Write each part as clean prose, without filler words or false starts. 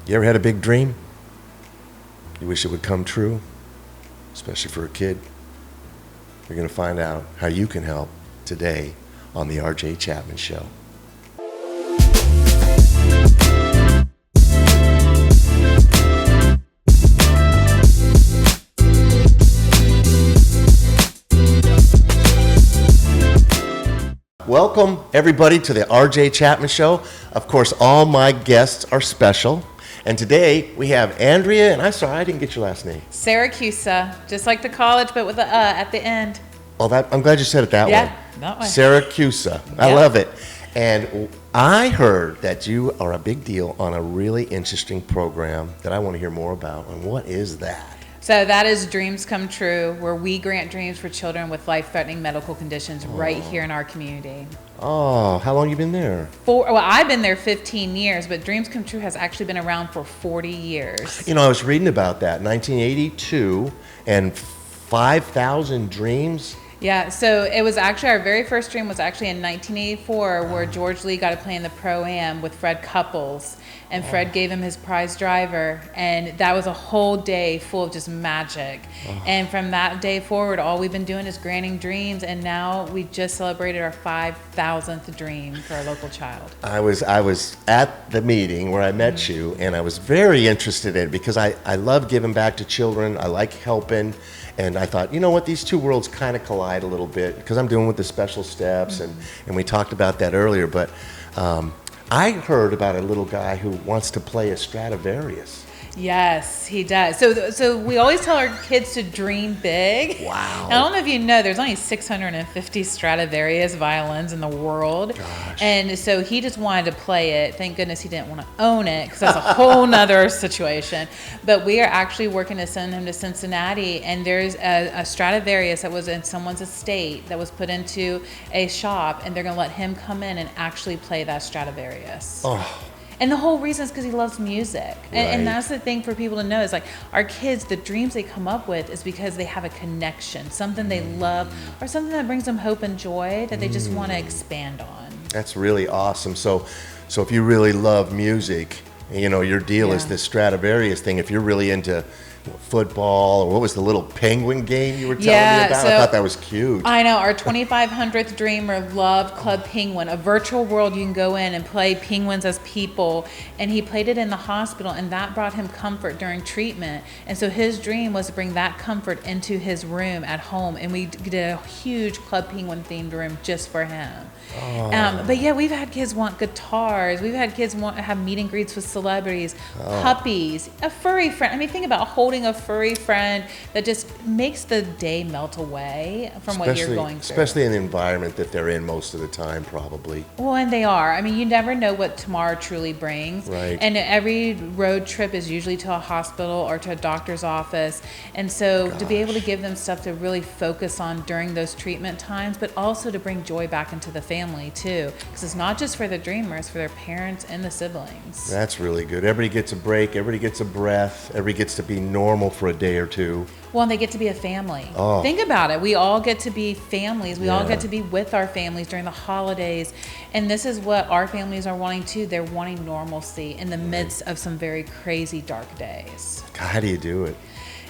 You ever had a big dream? You wish it would come true, especially for a kid? You're going to find out how you can help today on the RJ Chapman Show. Welcome, everybody, to the RJ Chapman Show. Of course, all my guests are special. And today, we have Andrea, and I didn't get your last name. Siracusa, just like the college, but with the at the end. Oh, I'm glad you said it that way. Yeah, that way. Siracusa. I love it. And I heard that you are a big deal on a really interesting program that I want to hear more about. And what is that? So that is Dreams Come True, where we grant dreams for children with life-threatening medical conditions right here in our community. Oh, how long you been there? I've been there 15 years, but Dreams Come True has actually been around for 40 years. You know, I was reading about that, 1982, and 5,000 dreams. Yeah, so it was actually, our very first dream was actually in 1984, where George Lee got to play in the Pro-Am with Fred Couples, and Fred gave him his prize driver, and that was a whole day full of just magic. And from that day forward, all we've been doing is granting dreams, and now we just celebrated our 5,000th dream for a local child. I was at the meeting where I met you, and I was very interested in it because I love giving back to children. I like helping. And I thought, you know what, these two worlds kind of collide a little bit because I'm doing with the special steps, and we talked about that earlier. But I heard about a little guy who wants to play a Stradivarius. Yes, he does. So we always tell our kids to dream big. Wow. And I don't know if you know, there's only 650 Stradivarius violins in the world. Gosh. And so he just wanted to play it. Thank goodness he didn't want to own it, because that's a whole nother situation. But we are actually working to send him to Cincinnati, and there's a Stradivarius that was in someone's estate that was put into a shop, and they're going to let him come in and actually play that Stradivarius. Oh. And the whole reason is because he loves music. And that's the thing for people to know is, like, our kids, the dreams they come up with is because they have a connection, something they love, or something that brings them hope and joy that they just want to expand on. That's really awesome. So if you really love music, you know, your deal is this Stradivarius thing. If you're really into football, or what was the little penguin game you were telling me about? I thought that was cute. I know. Our 2,500th dreamer loved Club Penguin, a virtual world you can go in and play penguins as people. And he played it in the hospital, and that brought him comfort during treatment. And so his dream was to bring that comfort into his room at home. And we did a huge Club Penguin themed room just for him. But yeah, we've had kids want guitars. We've had kids want to have meet and greets with celebrities, puppies, a furry friend. I mean, think about holding a furry friend that just makes the day melt away from what you're going through. Especially in the environment that they're in most of the time, probably. Well, and they are. I mean, you never know what tomorrow truly brings. Right. And every road trip is usually to a hospital or to a doctor's office. And so to be able to give them stuff to really focus on during those treatment times, but also to bring joy back into the family too. Because it's not just for the dreamers, for their parents and the siblings. That's really good. Everybody gets a break. Everybody gets a breath. Everybody gets to be normal for a day or two. Well, and they get to be a family. Oh. Think about it. We all get to be families. We all get to be with our families during the holidays. And this is what our families are wanting too. They're wanting normalcy in the midst of some very crazy, dark days. God, how do you do it?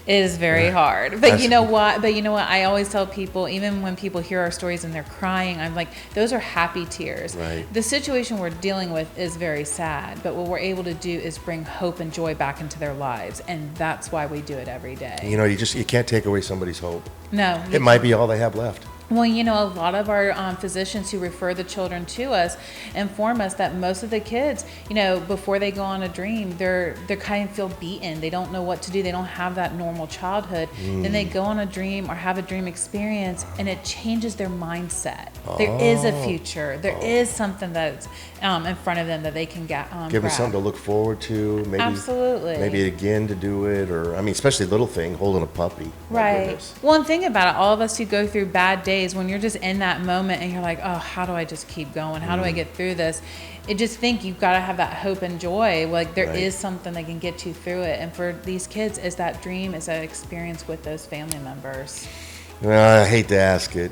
It is very hard. But you know what? I always tell people, even when people hear our stories and they're crying, I'm like, those are happy tears. Right. The situation we're dealing with is very sad, but what we're able to do is bring hope and joy back into their lives, and that's why we do it every day. You know, you can't take away somebody's hope. No. It might be all they have left. Well, you know, a lot of our physicians who refer the children to us inform us that most of the kids, you know, before they go on a dream, they're kind of feel beaten. They don't know what to do. They don't have that normal childhood. Then they go on a dream or have a dream experience, and it changes their mindset. There is a future. There is something that's in front of them that they can get. Give them something to look forward to. Maybe, absolutely. Maybe again to do it, or I mean, especially little thing, holding a puppy. Right. Well, and think about it. All of us who go through bad days, when you're just in that moment and you're like, oh, how do I just keep going? How do I get through this? You just think you've got to have that hope and joy. Like there is something that can get you through it. And for these kids, is that dream, is that experience with those family members. Well, I hate to ask it.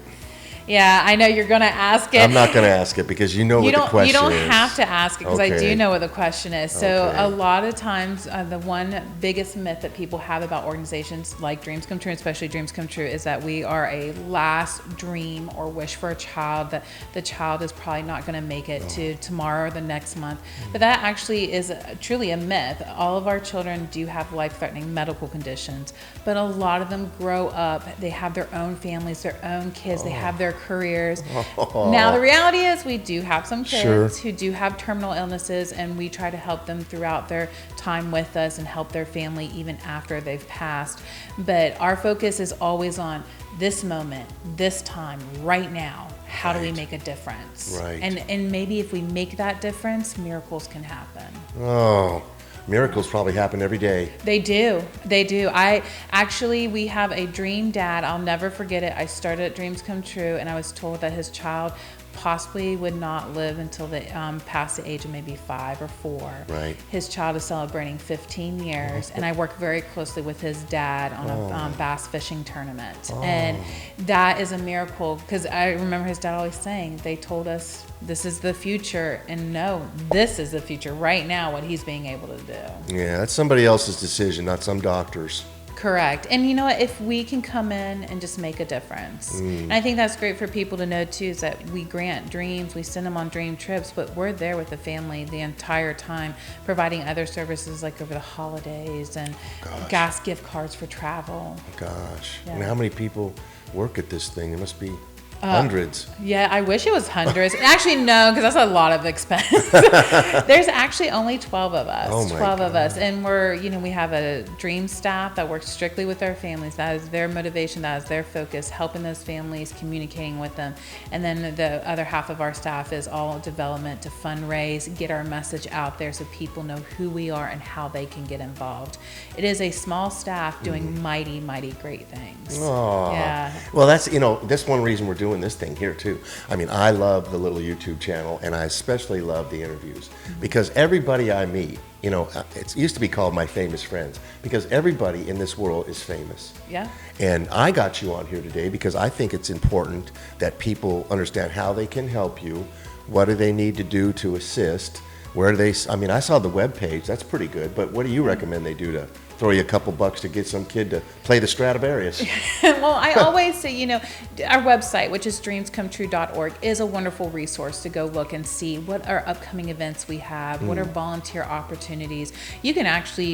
Yeah, I know you're going to ask it. I'm not going to ask it because you know what the question is. You don't have to ask it because I do know what the question is. So Okay. a lot of times, the one biggest myth that people have about organizations like Dreams Come True, especially Dreams Come True, is that we are a last dream or wish for a child, that the child is probably not going to make it to tomorrow or the next month. But that actually is truly a myth. All of our children do have life-threatening medical conditions, but a lot of them grow up, they have their own families, their own kids, they have their careers. Now the reality is we do have some kids who do have terminal illnesses, and we try to help them throughout their time with us and help their family even after they've passed. But our focus is always on this moment, this time, right now. How do we make a difference? Right. And maybe if we make that difference, miracles can happen. Oh, miracles probably happen every day. They do. We have a dream dad. I'll never forget it. I started at Dreams Come True, and I was told that his child possibly would not live until they past the age of maybe 5 or 4. Right. His child is celebrating 15 years, and I work very closely with his dad on a bass fishing tournament. And that is a miracle, because I remember his dad always saying, they told us this is the future, and no, this is the future right now, what he's being able to do. Yeah, that's somebody else's decision, not some doctor's. Correct. And you know what, if we can come in and just make a difference, and I think that's great for people to know too, is that we grant dreams, we send them on dream trips, but we're there with the family the entire time, providing other services like over the holidays and gas gift cards for travel. Gosh. Yeah. And how many people work at this thing? There must be hundreds. Yeah, I wish it was hundreds. Actually, no, because that's a lot of expense. There's actually only 12 of us. Oh my 12 of God. us. And we have a dream staff that works strictly with our families. That is their motivation, that is their focus, helping those families, communicating with them. And then the other half of our staff is all development to fundraise, get our message out there so people know who we are and how they can get involved. It is a small staff doing mighty, mighty great things. Oh. Yeah. Well, that's one reason we're doing this thing here too. I mean, I love the little YouTube channel, and I especially love the interviews because everybody I meet, it used to be called My Famous Friends, because everybody in this world is famous. Yeah. And I got you on here today because I think it's important that people understand how they can help you, what do they need to do to assist, where do they, I saw the webpage, that's pretty good, but what do you recommend they do to throw you a couple bucks to get some kid to play the Stradivarius? Well, I always say, our website, which is dreamscometrue.org, is a wonderful resource to go look and see what are upcoming events we have, what are volunteer opportunities. You can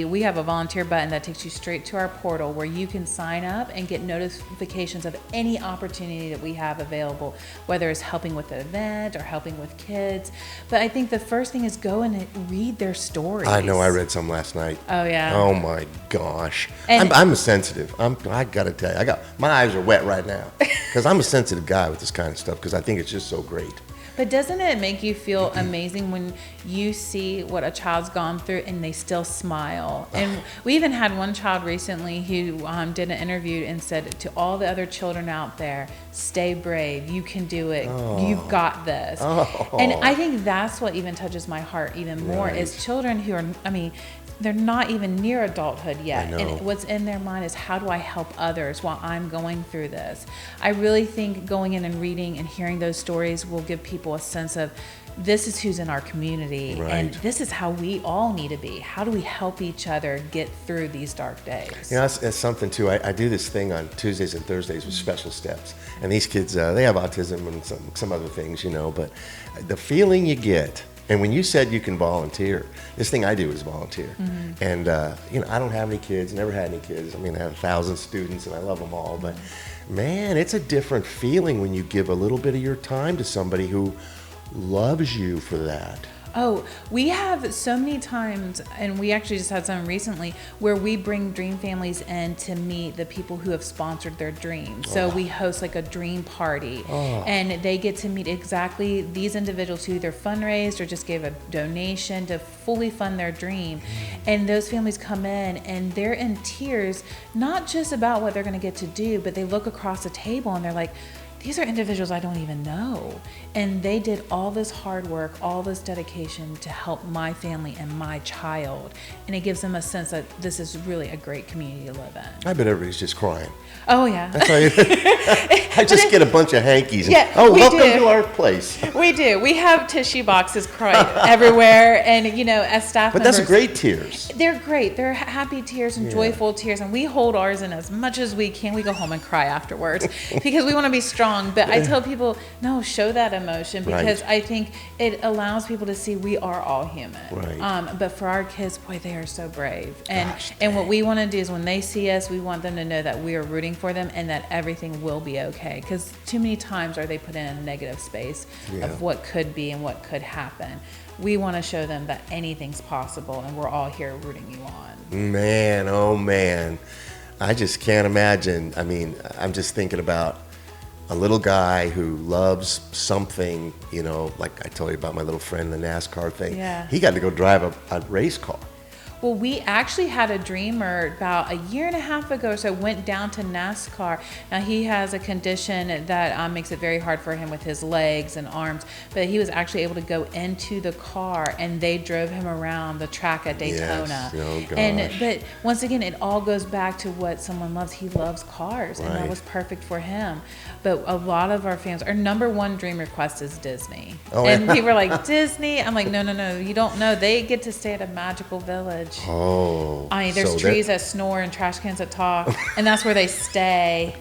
we have a volunteer button that takes you straight to our portal where you can sign up and get notifications of any opportunity that we have available, whether it's helping with the event or helping with kids. But I think the first thing is go and read their stories. I know, I read some last night. Oh, yeah. Oh my gosh. And I'm sensitive. I gotta tell you, my eyes are wet right now because I'm a sensitive guy with this kind of stuff because I think it's just so great. But doesn't it make you feel amazing when you see what a child's gone through and they still smile? And we even had one child recently who did an interview and said to all the other children out there, stay brave, you can do it, you've got this. And I think that's what even touches my heart even more is children who are, they're not even near adulthood yet. And what's in their mind is, how do I help others while I'm going through this? I really think going in and reading and hearing those stories will give people a sense of, this is who's in our community, and this is how we all need to be. How do we help each other get through these dark days? That's something too. I do this thing on Tuesdays and Thursdays with Special Steps, and these kids, they have autism and some other things, but the feeling you get. And when you said you can volunteer, this thing I do is volunteer. And, I don't have any kids, never had any kids. I have 1,000 students and I love them all. But man, it's a different feeling when you give a little bit of your time to somebody who loves you for that. Oh, we have so many times, and we actually just had some recently, where we bring dream families in to meet the people who have sponsored their dreams. So we host like a dream party, and they get to meet exactly these individuals who either fundraised or just gave a donation to fully fund their dream. And those families come in and they're in tears, not just about what they're going to get to do, but they look across the table and they're like, these are individuals I don't even know. And they did all this hard work, all this dedication to help my family and my child. And it gives them a sense that this is really a great community to live in. I bet everybody's just crying. Oh, yeah. That's how I just get a bunch of hankies. Yeah, Welcome to our place. We do. We have tissue boxes crying everywhere. And, as staff But members. that's great tears. They're great. They're happy tears and joyful tears. And we hold ours in as much as we can. We go home and cry afterwards because we want to be strong. But I tell people, no, show that emotion because I think it allows people to see we are all human. Right. But for our kids, boy, they are so brave. And Gosh, and what we want to do is when they see us, we want them to know that we are rooting for them and that everything will be okay. Because too many times are they put in a negative space of what could be and what could happen. We want to show them that anything's possible and we're all here rooting you on. Man, oh man. I just can't imagine. I mean, I'm just thinking about a little guy who loves something, like I told you about my little friend, the NASCAR thing. Yeah. He got to go drive a race car. Well, we actually had a dreamer about a year and a half ago or so, went down to NASCAR. Now, he has a condition that makes it very hard for him with his legs and arms, but he was actually able to go into the car and they drove him around the track at Daytona. Yes. Oh, gosh. But once again, it all goes back to what someone loves. He loves cars, and that Right. was perfect for him. But a lot of our fans, our number one dream request is Disney. Oh, and people are like, Disney? I'm like, no, you don't know. They get to stay at a magical village. Oh. I mean, there's so trees that snore and trash cans that talk, and that's where they stay.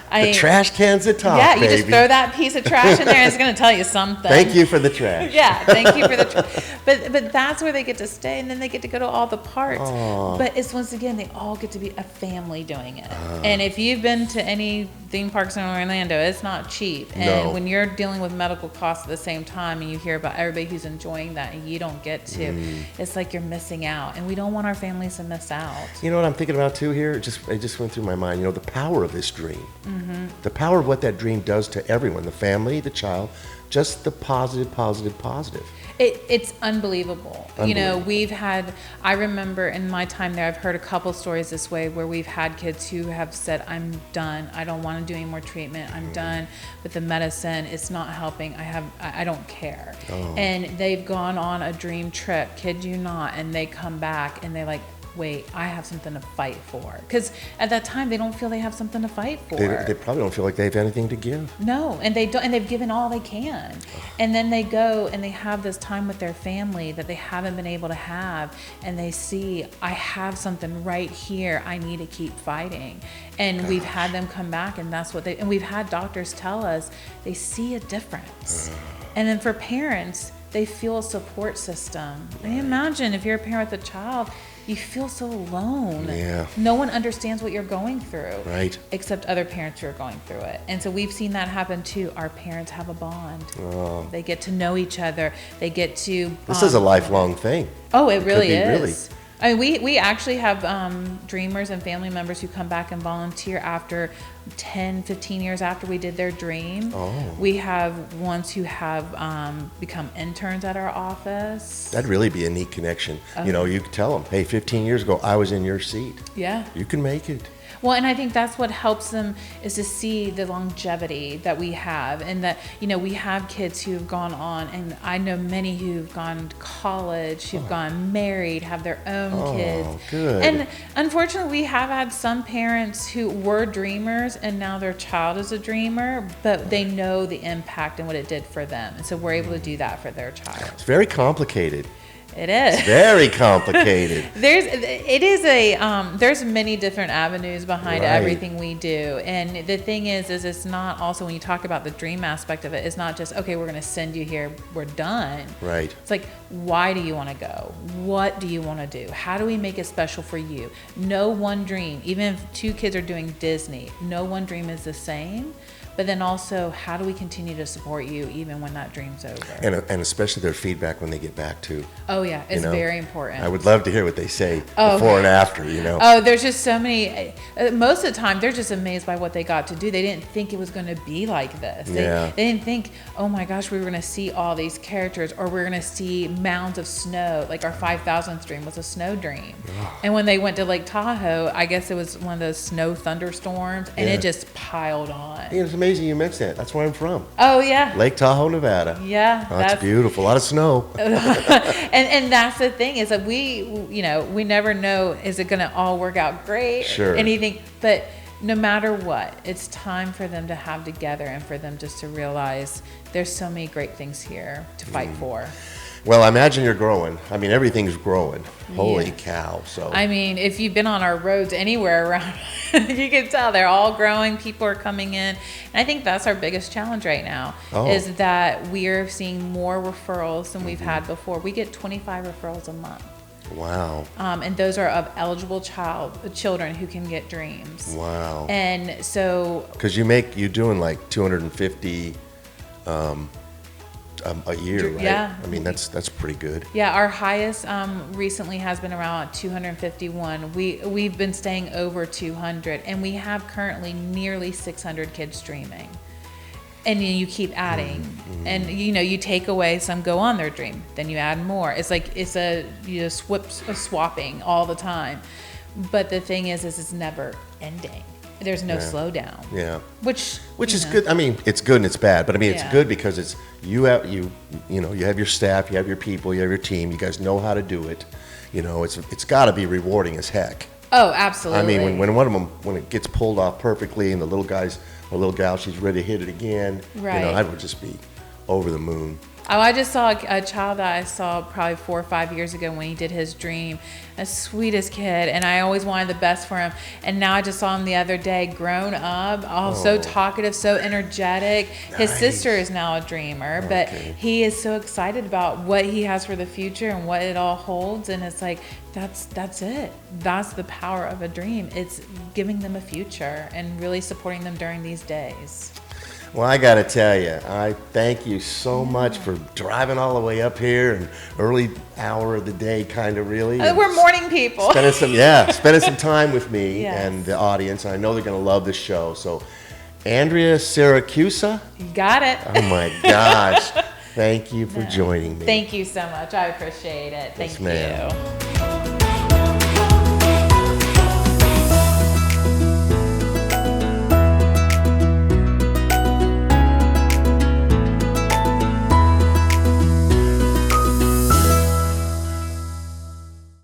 The trash cans that talk, yeah, you baby. just throw that piece of trash in there, and it's going to tell you something. Thank you for the trash. Yeah, thank you for the trash. But that's where they get to stay, and then they get to go to all the parks. Aw. But it's once again, they all get to be a family doing it. And if you've been to any theme parks in Orlando, it's not cheap. And No. when you're dealing with medical costs at the same time, and you hear about everybody who's enjoying that, and you don't get to, it's like you're missing out. And we don't want our families to miss out. You know what I'm thinking about too here? It just went through my mind. The power of this dream. The power of what that dream does to everyone, the family, the child, just the positive. It's unbelievable. Unbelievable. I remember in my time there, I've heard a couple stories this way where we've had kids who have said, I'm done. I don't want to do any more treatment. I'm done with the medicine. It's not helping. I don't care. Oh. And they've gone on a dream trip, kid you not, and they come back and they're like, wait, I have something to fight for. Because at that time, they don't feel they have something to fight for. They probably don't feel like they have anything to give. No, and they don't, and they've given all they can. And then they go and they have this time with their family that they haven't been able to have, and they see, I have something right here. I need to keep fighting. And we've had them come back, and that's what and we've had doctors tell us they see a difference. And then for parents, they feel a support system. I imagine if you're a parent with a child, you feel so alone. Yeah. No one understands what you're going through. Right. Except other parents who are going through it. And so we've seen that happen too. Our parents have a bond. Oh. They get to know each other. They get to This is a lifelong thing. Oh, it really be, is. really. I mean, we actually have dreamers and family members who come back and volunteer after 10, 15 years after we did their dream. Oh. We have ones who have become interns at our office. That'd really be a neat connection. You could tell them, hey, 15 years ago, I was in your seat. Yeah. You can make it. Well, and I think that's what helps them is to see the longevity that we have, and that, we have kids who've gone on, and I know many who've gone to college, who've gone married, have their own kids. Good. And unfortunately, we have had some parents who were dreamers and now their child is a dreamer, but they know the impact and what it did for them. And so we're able to do that for their child. It's very complicated. It is. Very complicated. There's many different avenues behind Right. everything we do. And the thing is it's not also, when you talk about the dream aspect of it, it's not just, okay, we're going to send you here, we're done. Right. It's like, why do you want to go? What do you want to do? How do we make it special for you? No one dream, even if two kids are doing Disney, no one dream is the same. But then also, how do we continue to support you even when that dream's over? And especially their feedback when they get back too. Oh yeah, it's very important. I would love to hear what they say before and after, Oh, there's just so many. Most of the time, they're just amazed by what they got to do. They didn't think it was going to be like this. They didn't think, oh my gosh, we were going to see all these characters, or we're going to see mounds of snow. Like our 5,000th dream was a snow dream. And when they went to Lake Tahoe, I guess it was one of those snow thunderstorms, and it just piled on. It's amazing amazing you mentioned that. That's where I'm from. Oh yeah. Lake Tahoe, Nevada. Yeah. Oh, that's beautiful. A lot of snow. And that's the thing is that we never know, is it going to all work out great? Sure. Anything, but no matter what, it's time for them to have together and for them just to realize there's so many great things here to fight for. Well, I imagine you're growing. I mean, everything's growing. Holy Yeah. cow. So I mean, if you've been on our roads anywhere around, you can tell they're all growing. People are coming in. And I think that's our biggest challenge right now is that we are seeing more referrals than we've had before. We get 25 referrals a month. wow. And those are of eligible children who can get dreams. Wow. And so, Because you're doing like 250 a year, right? Yeah. I mean, that's pretty good. yeah, our highest recently has been around 251. We've been staying over 200, and we have currently nearly 600 kids dreaming. And then you keep adding, and you take away some, go on their dream, then you add more. It's like it's a swapping all the time. But the thing is it's never ending. There's no slowdown. Yeah. Which is good. I mean, it's good and it's bad, but I mean, it's Yeah. good because it's you have your staff, you have your people, you have your team. You guys know how to do it. It's got to be rewarding as heck. Oh, absolutely. I mean, when one of them, when it gets pulled off perfectly, and the little guys or little gal, she's ready to hit it again. Right. I would just be over the moon. Oh, I just saw a child that I saw probably 4 or 5 years ago when he did his dream. The sweetest kid, and I always wanted the best for him. And now I just saw him the other day, grown up, so talkative, so energetic. His sister is now a dreamer, but he is so excited about what he has for the future and what it all holds. And it's like, that's it. That's the power of a dream. It's giving them a future and really supporting them during these days. Well, I got to tell you, I thank you so much for driving all the way up here and early hour of the day, kind of really. We're morning people. Spending some time with me Yes. and the audience. I know they're going to love this show. So, Andrea Siracusa. You got it. Oh my gosh! Thank you for joining me. Thank you so much. I appreciate it. Yes, Thank ma'am. you.